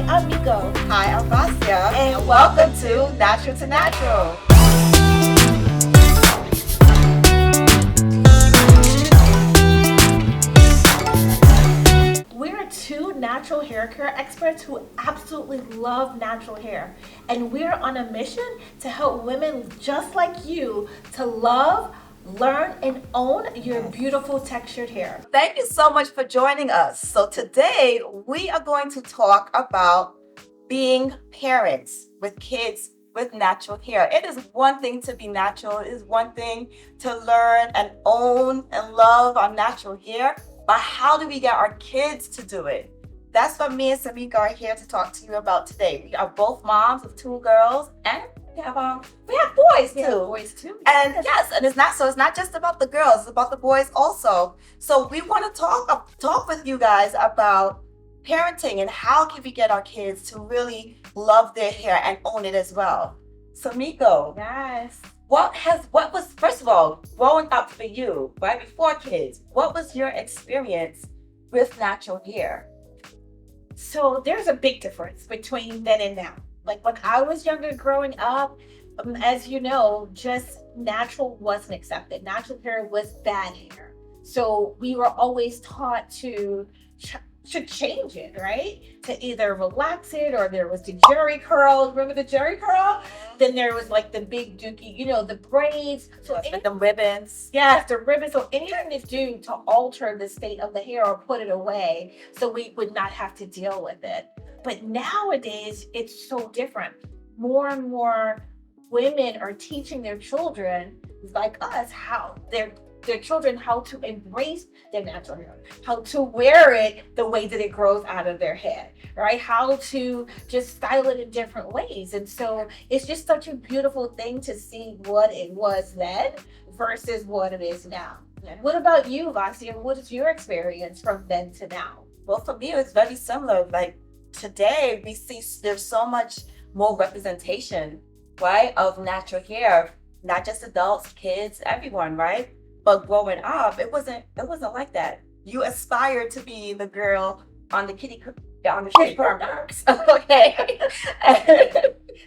I'm Meko. Hi, I'm Vasia, And welcome to Natural to Natural. We're two natural hair care experts who absolutely love natural hair. And we're on a mission to help women just like you to love, learn, and own your beautiful textured hair. Thank you so much for joining us. So today we are going to talk about being parents with kids with natural hair. It is one thing to be natural. It is one thing to learn and own and love our natural hair. But how do we get our kids to do it? That's what me and Samika are here to talk to you about today. We are both moms of two girls, and we have boys too. And yes, and it's not just about the girls, it's about the boys also. So we want to talk with you guys about parenting and how can we get our kids to really love their hair and own it as well. So Miko, Yes. what was, first of all, growing up for you, right before kids, what was your experience with natural hair? So there's a big difference between then and now. Like when I was younger growing up, as you know, just natural wasn't accepted. Natural hair was bad hair. So we were always taught to change it, right? To either relax it, or there was the jerry curl. Remember the jerry curl? Then there was like the big dookie, the braids. So With the ribbons. yes, the ribbon. So anything to do to alter the state of the hair or put it away so we would not have to deal with it. But nowadays, it's so different. More and more women are teaching their children, like us, how their children how to embrace their natural hair, how to wear it the way that it grows out of their head, right? How to just style it in different ways. And so it's just such a beautiful thing to see what it was then versus what it is now. Yeah. What about you, Vasia? What is your experience from then to now? Well, for me, it's very similar. Like today, we see there's so much more representation, right, of natural hair, not just adults, kids, everyone, right? But growing up, it wasn't like that. You aspired to be the girl on the kitty corners, okay?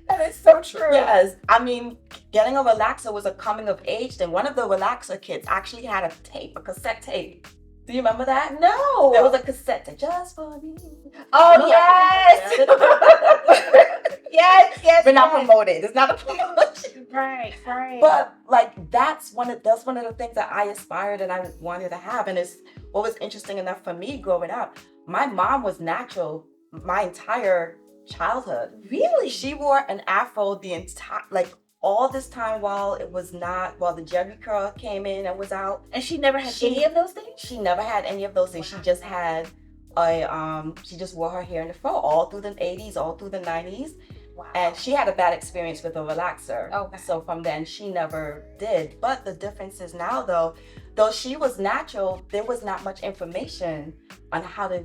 That is so true. Yes, I mean, getting a relaxer was a coming of age thing. One of the relaxer kids actually had a cassette tape. Do you remember that? No. There was a cassette tape just for me. Oh, yes. Yes. We're not promoted. It's not a promotion. Right. But like that's one of the things that I aspired and I wanted to have. And it's what was interesting enough for me growing up. My mom was natural my entire childhood. Really? She wore an afro the entire all this time while the jerry curl came in and was out. And she never had any of those things? She never had any of those things. Wow. She just had she just wore her hair in the fro all through the 80s, all through the 90s. Wow. And she had a bad experience with a relaxer. Okay. So from then she never did. But the difference is now though she was natural, there was not much information on how to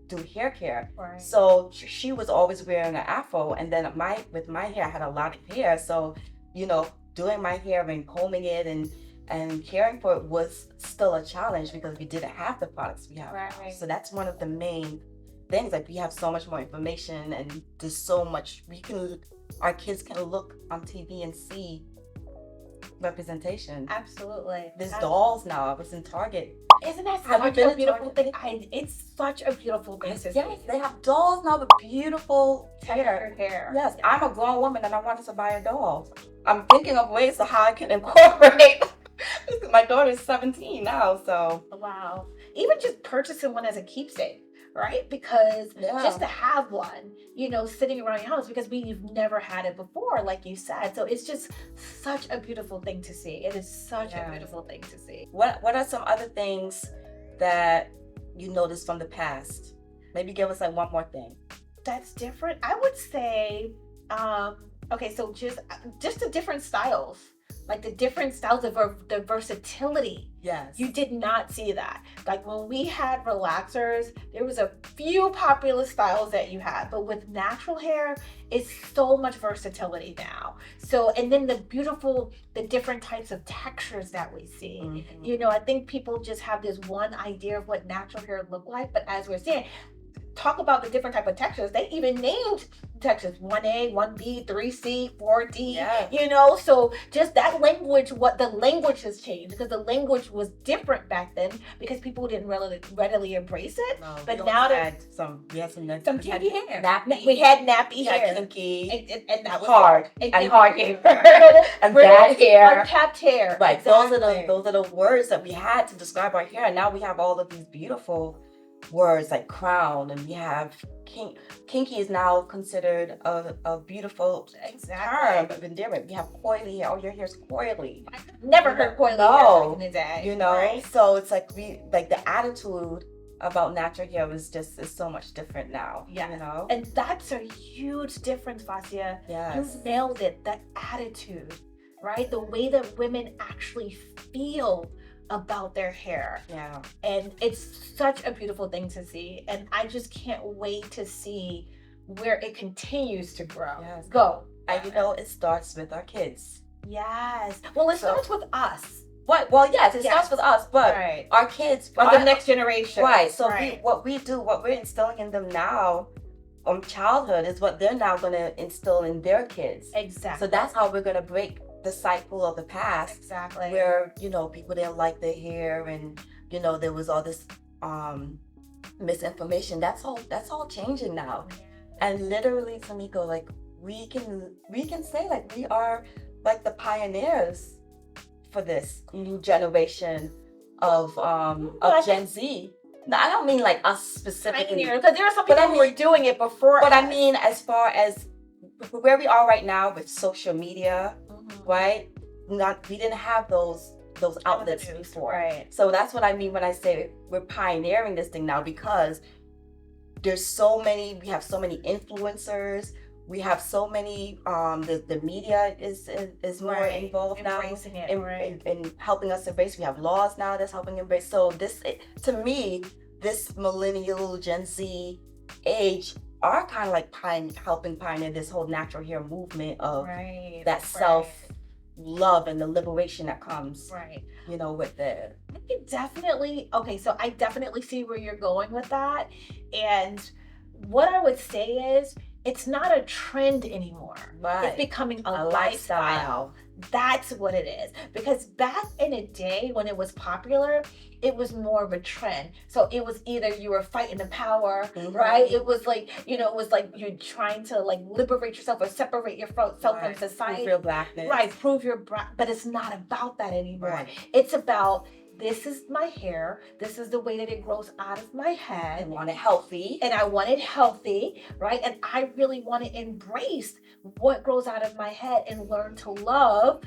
do hair care. Right. So she was always wearing an afro, and then with my hair, I had a lot of hair. So, doing my hair and combing it and caring for it was still a challenge because we didn't have the products we have. Right. So that's one of the main things. Like we have so much more information and there's so much our kids can look on TV and see representation. Absolutely. There's dolls now. I was in Target. Isn't that Have you such been a to beautiful thing? Target? It's such a beautiful business. Yes, they have dolls now with beautiful hair. Yes, I'm a grown woman and I wanted to buy a doll. I'm thinking of ways of how I can incorporate. My daughter's 17 now, so. Wow. Even just purchasing one as a keepsake, right? Because just to have one, sitting around your house, because we've never had it before, like you said. So it's just such a beautiful thing to see. It is such a beautiful thing to see. What are some other things that you noticed from the past? Maybe give us one more thing. That's different. I would say, okay, so just the different styles. Like the different styles of the versatility. Yes. You did not see that. Like when we had relaxers, there was a few popular styles that you had, but with natural hair, it's so much versatility now. So, and then the different types of textures that we see. Mm-hmm. I think people just have this one idea of what natural hair look like, but as we're seeing, talk about the different type of textures. They even named textures 1A, 1B, 3C, 4D. Yeah. You know, so just that language, what the language has changed because the language was different back then because people didn't really readily embrace it. No, but we now had some kinky hair. Nappy. We had nappy hair. Kinky. And that was hard. And hard hair. and bad bad hair. Unkept hair. Right. Exactly. Those are the words that we had to describe our hair. And now we have all of these beautiful words like crown, and we have kinky is now considered a beautiful term of endearment. We have coily hair. Oh, your hair's coily. I never heard coily hair back in the day. You know, right. So it's like the attitude about natural hair is so much different now. Yeah. You know? And that's a huge difference, Vasia. Yes. You nailed it. That attitude, right? The way that women actually feel about their hair. Yeah. And it's such a beautiful thing to see. And I just can't wait to see where it continues to grow. Yes. Go. And you know, it starts with our kids. Yes. Well, it starts with us. What? Well, yes, it starts with us, but our kids, the next generation. Right. So what we're instilling in them now from childhood is what they're now going to instill in their kids. Exactly. So that's how we're going to break the cycle of the past. Exactly. Where, you know, people didn't like their hair and, you know, there was all this misinformation. That's all changing now. And literally, Tamiko, like we can say like we are like the pioneers for this new generation of Gen Z. No, I don't mean like us specifically. Because there are some people who were doing it before. But I mean, as far as where we are right now with social media, right? We didn't have those outlets before. Right. So that's what I mean when I say we're pioneering this thing now, because we have so many influencers. We have so many, the media is more involved now in helping us embrace. We have laws now that's helping embrace. So to me, this millennial Gen Z age are kind of like helping pioneer this whole natural hair movement of that self-love and the liberation that comes, you know, with it. I definitely see where you're going with that. And what I would say is, it's not a trend anymore. Right. It's becoming a lifestyle. That's what it is. Because back in the day when it was popular, it was more of a trend. So it was either you were fighting the power, right? It was like, you know, it was like you're trying to like liberate yourself or separate yourself from society. Prove your blackness. Right, but it's not about that anymore. Right. It's about, this is my hair. This is the way that it grows out of my head. I want it healthy. And I want it healthy, right? And I really want to embrace what grows out of my head and learn to learn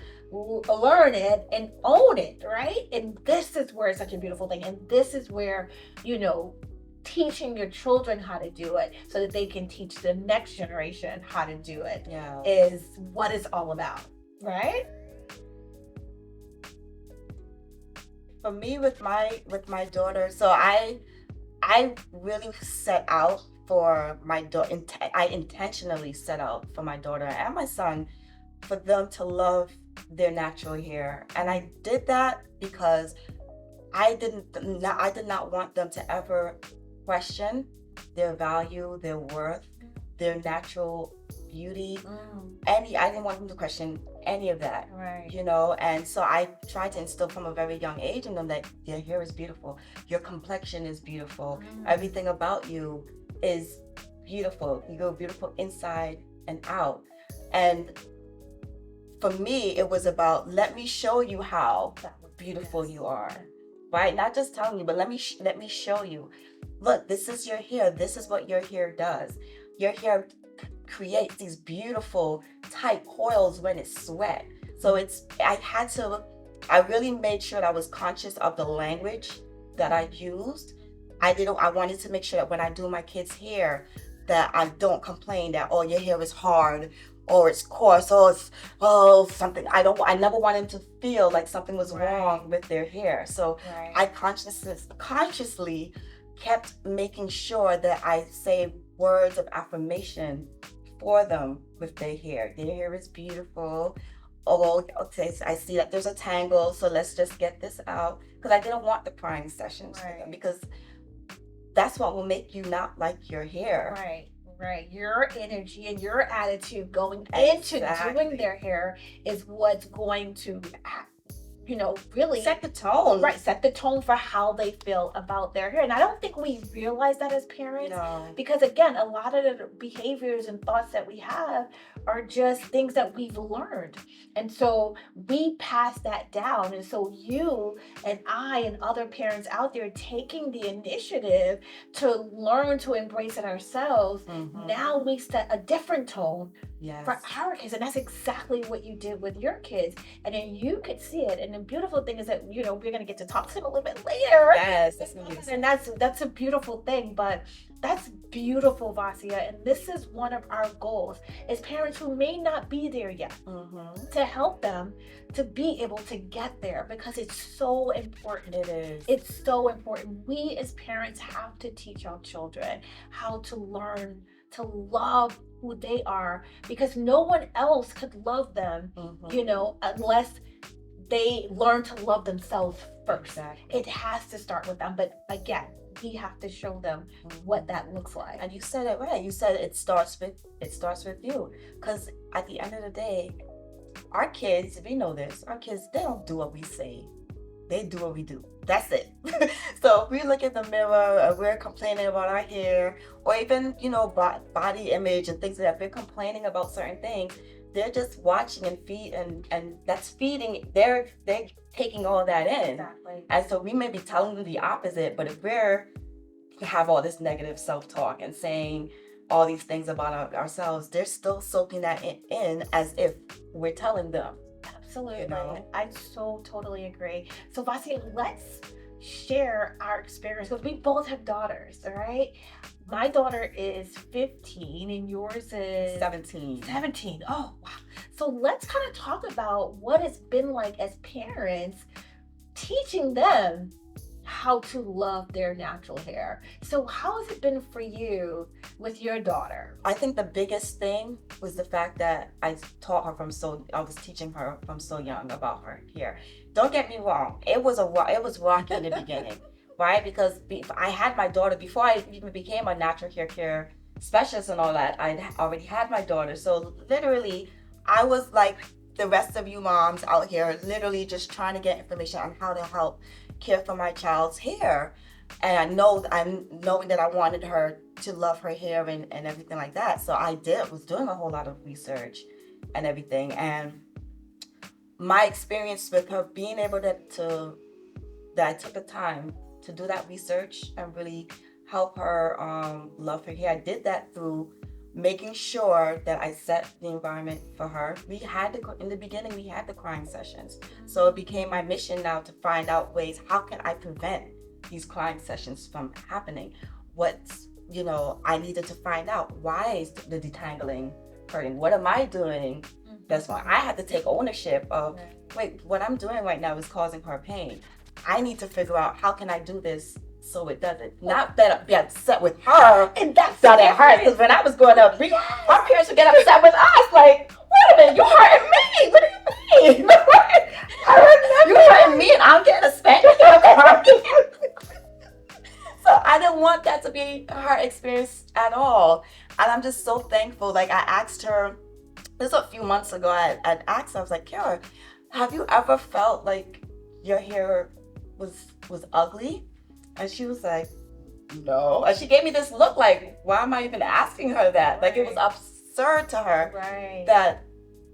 it and own it, right? And this is where it's such a beautiful thing. And this is where, you know, teaching your children how to do it so that they can teach the next generation how to do it is what it's all about, right? For me, with my daughter, so I really set out for my daughter. I intentionally set out for my daughter and my son for them to love their natural hair, and I did that because I did not want them to ever question their value, their worth, their natural beauty. I didn't want them to question any of that, you know. And so I tried to instill from a very young age in them that their hair is beautiful, your complexion is beautiful, everything about you is beautiful. You're beautiful inside and out. And for me, it was about, let me show you how beautiful you are, right? Not just telling you, but let me show you. Look, this is your hair. This is what your hair does. Your hair creates these beautiful tight coils when it's sweat. So I really made sure that I was conscious of the language that I used. I wanted to make sure that when I do my kids' hair, that I don't complain that, oh, your hair is hard or it's coarse or it's something. I never wanted them to feel like something was wrong with their hair. So I consciously kept making sure that I say words of affirmation for them with their hair. Their hair is beautiful. Oh, okay, I see that there's a tangle, so let's just get this out. Because I didn't want the crying sessions with them, because that's what will make you not like your hair. Right. Your energy and your attitude going into doing their hair is what's going to, really set the tone. Right, set the tone for how they feel about their hair. And I don't think we realize that as parents. Because again, a lot of the behaviors and thoughts that we have are just things that we've learned. And so we pass that down. And so you and I and other parents out there taking the initiative to learn to embrace it ourselves, now we set a different tone for our kids. And that's exactly what you did with your kids. And then you could see it. And the beautiful thing is that, we're going to get to talk to them a little bit later. Yes, and that's a beautiful thing. But that's beautiful, Vasia. And this is one of our goals as parents who may not be there yet, to help them to be able to get there, because it's so important. It is. It's so important. We as parents have to teach our children how to learn to love who they are, because no one else could love them, unless they learn to love themselves first. It has to start with them. But again, we have to show them what that looks like. And you said it right. You said it starts with you. Because at the end of the day, our kids, we know this, our kids, they don't do what we say. They do what we do. That's it. So if we look in the mirror and we're complaining about our hair, or even, body image and things like that, we're complaining about certain things, they're just watching and that's feeding, they're taking all that in. Exactly. And so we may be telling them the opposite, but if we have all this negative self-talk and saying all these things about ourselves, they're still soaking that in as if we're telling them. Absolutely. I so totally agree. So Vasia, let's share our experience, because we both have daughters, all right? My daughter is 15 and yours is 17. Oh, wow. So let's kind of talk about what it's been like as parents, teaching them how to love their natural hair. So how has it been for you with your daughter? I think the biggest thing was the fact that I was teaching her from so young about her hair. Don't get me wrong, it was rocky in the beginning, right? Because I had my daughter before I even became a natural hair care specialist and all that. I already had my daughter, so literally I was like the rest of you moms out here, literally just trying to get information on how to help care for my child's hair. And I'm knowing that I wanted her to love her hair and everything like that. So I was doing a whole lot of research and everything. And my experience with her being able that I took the time to do that research and really help her love her hair. I did that through making sure that I set the environment for her. In the beginning, we had the crying sessions. So it became my mission now to find out ways, how can I prevent these crying sessions from happening? I needed to find out, why is the detangling hurting? What am I doing? That's why I had to take ownership of, wait, what I'm doing right now is causing her pain. I need to figure out, how can I do this so it doesn't? Not that I'd be upset with her, and that's not it hurt. Because when I was growing up, our parents would get upset with us, like, wait a minute, you hurting me? What do you mean? You hurting me and I'm getting a spanking? So I didn't want that to be her experience at all. And I'm just so thankful. Like, I asked her, this was a few months ago, I asked her, I was like, Kara, have you ever felt like your hair was ugly? And she was like, no. And she gave me this look like, why am I even asking her that? Like, it was absurd to her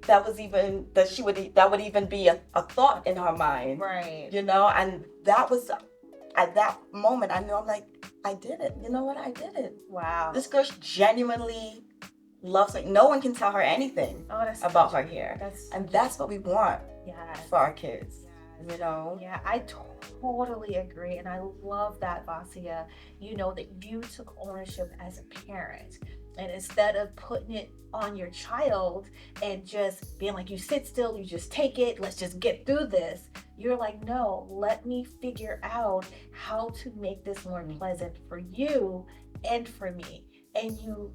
that would even be a thought in her mind. Right. And that was, at that moment, I knew, I'm like, I did it. You know what? I did it. Wow. This girl genuinely loves it. No one can tell her anything about her hair. That's what we want for our kids. Yeah, I totally agree. And I love that, Vasia, that you took ownership as a parent. And instead of putting it on your child and just being like, you sit still, you just take it, let's just get through this. You're like, no, let me figure out how to make this more pleasant for you and for me. And you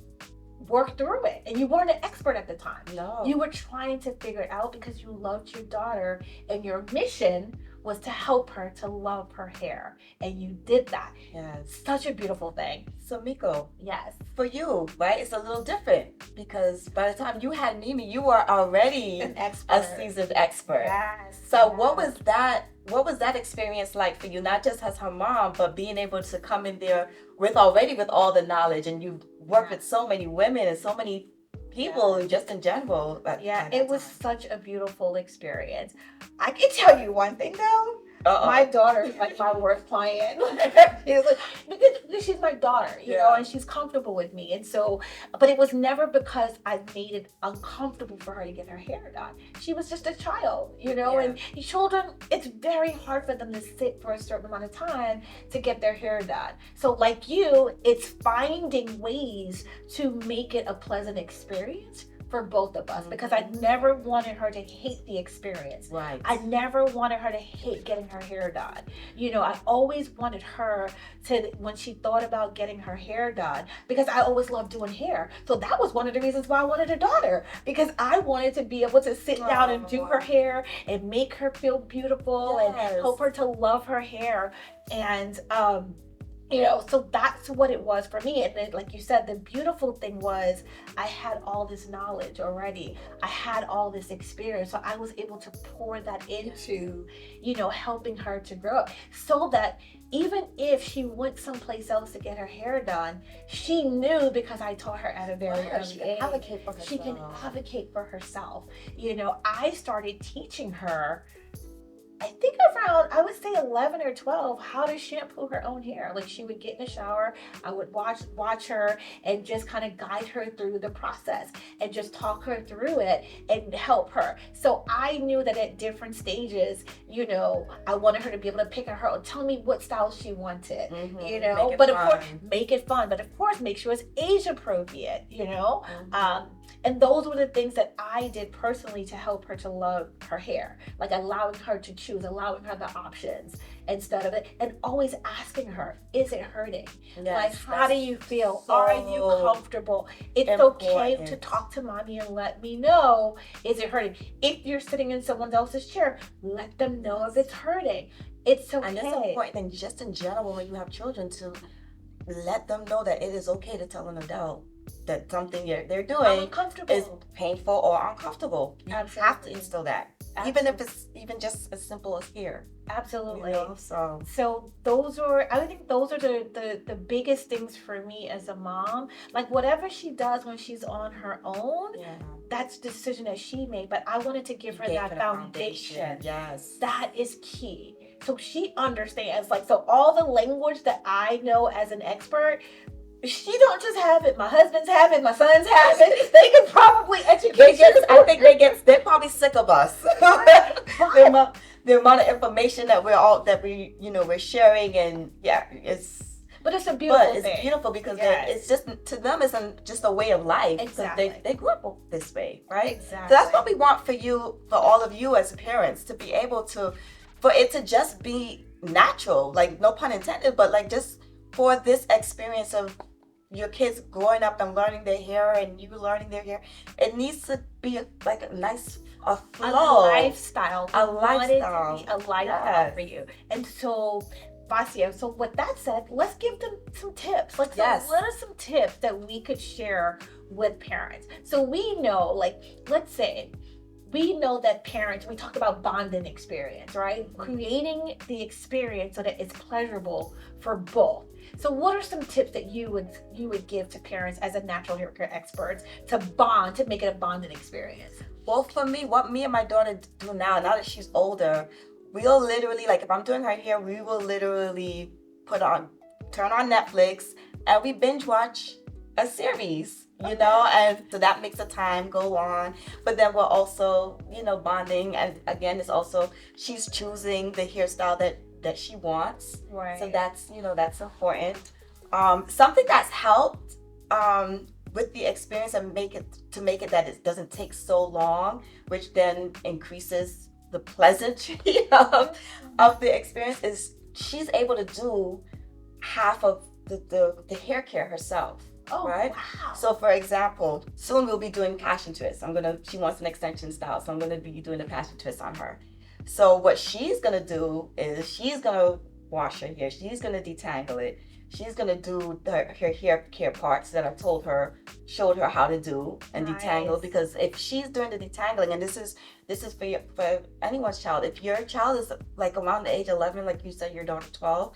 work through it. And you weren't an expert at the time. No. You were trying to figure it out because you loved your daughter, and your mission was to help her to love her hair. And you did that. Yes. Such a beautiful thing. So Meko, Yes. for you, right, it's a little different because by the time you had Mimi, you were already An expert. a seasoned expert. Yes. So yes. what was that experience like for you, not just as her mom, but being able to come in there with all the knowledge, and you've worked with so many women and so many people just in general. It was such a beautiful experience. I can tell you one thing though. My daughter is like my worst client. because she's my daughter, you know, and she's comfortable with me. And so, but it was never because I made it uncomfortable for her to get her hair done. She was just a child, you know, and children, it's very hard for them to sit for a certain amount of time to get their hair done. So like you, it's finding ways to make it a pleasant experience for both of us, because I never wanted her to hate the experience. Right. I never wanted her to hate getting her hair done. You know, I always wanted her to, when she thought about getting her hair done, because I always loved doing hair. So that was one of the reasons why I wanted a daughter, because I wanted to be able to sit down and do her hair and make her feel beautiful and help her to love her hair. And, you know, so that's what it was for me. And then, like you said, the beautiful thing was I had all this knowledge already. I had all this experience. So I was able to pour that into, you know, helping her to grow up, so that even if she went someplace else to get her hair done, she knew, because I taught her at a very early age, she can advocate for herself. You know, I started teaching her, I think around, I would say 11 or 12, how to shampoo her own hair. Like, she would get in the shower, I would watch her and just kind of guide her through the process and just talk her through it and help her. So I knew that at different stages, you know, I wanted her to be able to pick her own, tell me what style she wanted, you know, but of course, make it fun, but of course, make sure it's age appropriate, you know. And those were the things that I did personally to help her to love her hair, like allowing her to choose, allowing her the options instead of it, and always asking her, is it hurting? Like, how do you feel? Are you comfortable? It's okay to talk to mommy and let me know, is it hurting? If you're sitting in someone else's chair, let them know if it's hurting. It's okay. And it's important, and just in general, when you have children, to let them know that it is okay to tell an adult that something they're doing is painful or uncomfortable. You have to instill that. Even if it's even just as simple as hair. Absolutely. You know, so those are, I think those are the biggest things for me as a mom. Like, whatever she does when she's on her own, that's the decision that she made. But I wanted to give her that foundation. Yes. That is key. So she understands, like, so all the language that I know as an expert, she don't just have it. My husband's have it. My sons have it. They can probably educate you. I think they're probably sick of us. The amount of information that we're sharing, and but it's a beautiful thing. It's beautiful because it's just, to them, it's just a way of life. Exactly. They grew up this way, right? Exactly. So that's what we want for all of you as parents, to be able to, for it to just be natural, like, no pun intended, but like, just for this experience of your kids growing up and learning their hair and you learning their hair, it needs to be like a nice flow. A lifestyle. A lifestyle. To be a lifestyle for you. And so, Vasia, so with that said, let's give them some tips. Like, so what are some tips that we could share with parents? So we know, like, let's say, we know that parents, we talk about bonding experience, right? Creating the experience so that it's pleasurable for both. So what are some tips that you would give to parents as a natural hair care expert to bond, to make it a bonding experience? Well, for me, what me and my daughter do now that she's older, we'll literally, like, if I'm doing her hair, we will literally turn on Netflix and we binge watch a series, you know, and so that makes the time go on. But then we're also, bonding, and again, it's also, she's choosing the hairstyle that she wants. Right. So that's, that's important. Something that's helped with the experience and make it that it doesn't take so long, which then increases the pleasantry of the experience, is she's able to do half of the hair care herself. Oh, right? Wow. So for example, soon we'll be doing passion twists. She wants an extension style, so I'm gonna be doing the passion twist on her. So what she's gonna do is she's gonna wash her hair. She's gonna detangle it. She's gonna do her hair care parts that I showed her how to do and detangle. Nice. Because if she's doing the detangling, and this is for anyone's child. If your child is like around the age 11, like you said, your daughter 12,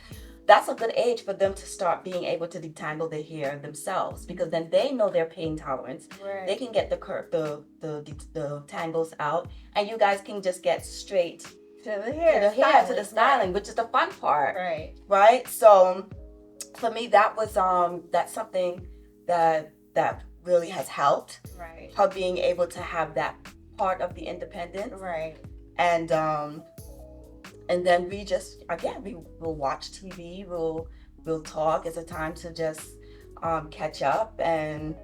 that's a good age for them to start being able to detangle their hair themselves, because then they know their pain tolerance. Right. They can get the tangles out, and you guys can just get straight To the hair, to the styling, which is the fun part, Right. So for me, that was that's something that really has helped Right. her being able to have that part of the independence. Right. And then we just, again, we will watch TV, we'll talk. It's a time to just catch up, and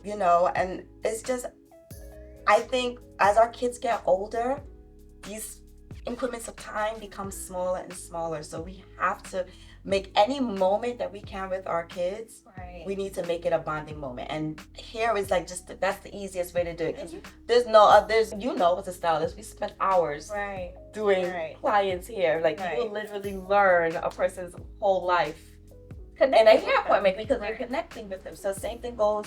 and it's just, I think as our kids get older, these increments of time become smaller and smaller. So we have to make any moment that we can with our kids. Right. We need to make it a bonding moment. And hair is like that's the easiest way to do it. Because there's no, as a stylist, we spend hours doing clients' hair. Like you will literally learn a person's whole life in a hair appointment, because you're connecting with them. So same thing goes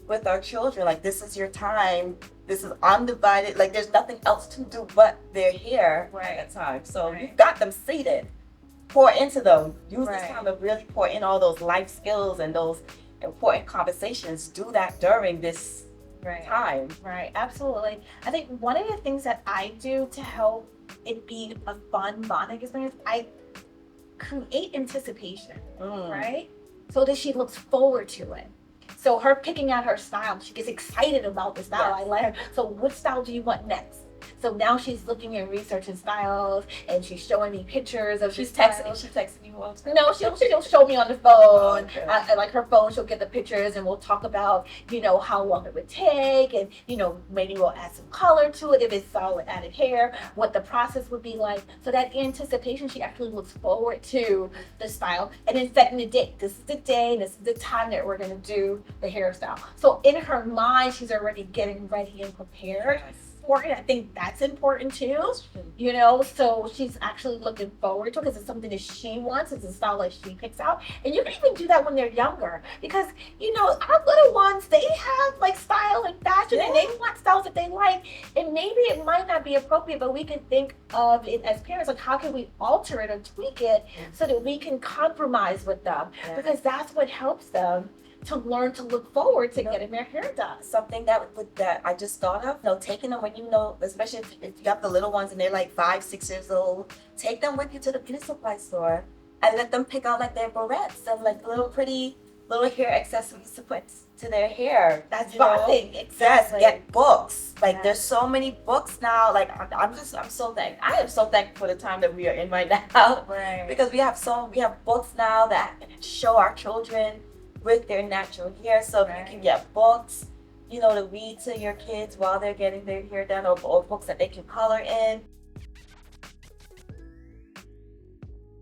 with our children. Like, this is your time. This is undivided. Like, there's nothing else to do but their hair at that time. So you've got them seated. Pour into them. Use this time to really pour in all those life skills and those important conversations. Do that during this time. Right, absolutely. I think one of the things that I do to help it be a fun bonding experience, I create anticipation, right? So that she looks forward to it. So her picking out her style, she gets excited about the style. I let her, so what style do you want next? So now she's looking and researching styles, and she's showing me pictures of She's texting you all. No, she'll show me on the phone. I like her phone. She'll get the pictures, and we'll talk about how long it would take, and maybe we'll add some color to it if it's solid added hair. What the process would be like. So that anticipation, she actually looks forward to the style, and then setting the date. This is the day. This is the time that we're gonna do the hairstyle. So in her mind, she's already getting ready and prepared. I think that's important too, so she's actually looking forward to it because it's something that she wants. It's a style that she picks out. And you can even do that when they're younger, because our little ones, they have like style and fashion, and they want styles that they like, and maybe it might not be appropriate, but we can think of it as parents, like, how can we alter it or tweak it so that we can compromise with them, because that's what helps them to learn to look forward to getting their hair done. Something that I just thought of, taking them when especially if you have the little ones and they're like 5, 6 years old, take them with you to the beauty supply store and let them pick out like their barrettes and like pretty little hair accessories to put to their hair. That's bonding. Exactly. Get books. Like, there's so many books now. Like, I'm so thankful. I am so thankful for the time that we are in right now. Because we have books now that show our children with their natural hair. So if you can get books, to read to your kids while they're getting their hair done, or books that they can color in.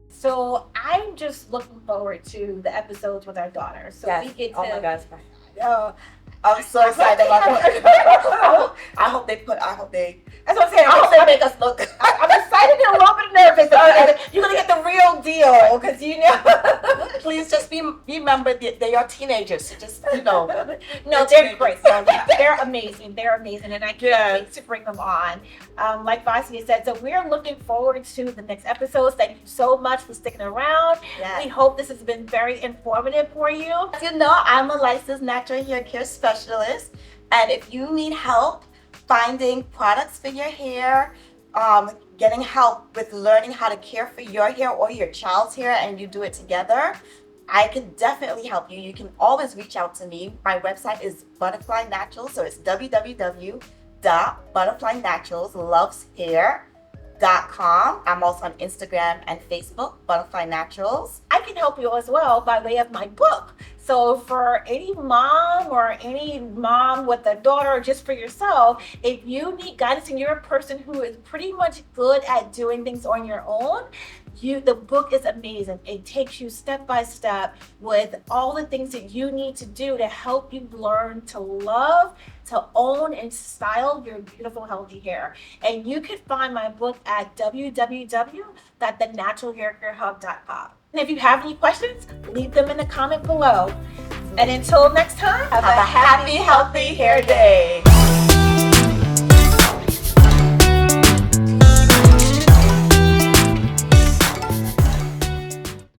So I'm just looking forward to the episodes with our daughter. So we get to. Oh my gosh. I'm so excited about that. I hope they. That's what I'm saying. I hope they make us look. I'm excited and a little bit nervous. You're gonna get the real deal, because Please just remember that they are teenagers. So just No, they're great. They're amazing. And I can't wait to bring them on. Like Vasia said, so we're looking forward to the next episodes. Thank you so much for sticking around. We hope this has been very informative for you. As you know, I'm a licensed natural hair care specialist, and if you need help finding products for your hair, getting help with learning how to care for your hair or your child's hair, and you do it together, I can definitely help you. You can always reach out to me. My website is Butterfly Naturals, so it's www.butterflynaturalsloveshair.com. I'm also on Instagram and Facebook, Butterfly Naturals. I can help you as well by way of my book. So for any mom with a daughter, or just for yourself, if you need guidance and you're a person who is pretty much good at doing things on your own, The book is amazing. It takes you step by step with all the things that you need to do to help you learn to love, to own, and style your beautiful, healthy hair. And you can find my book at www.thenaturalhaircarehub.com. And if you have any questions, leave them in the comment below. And until next time, Have a happy, healthy hair day.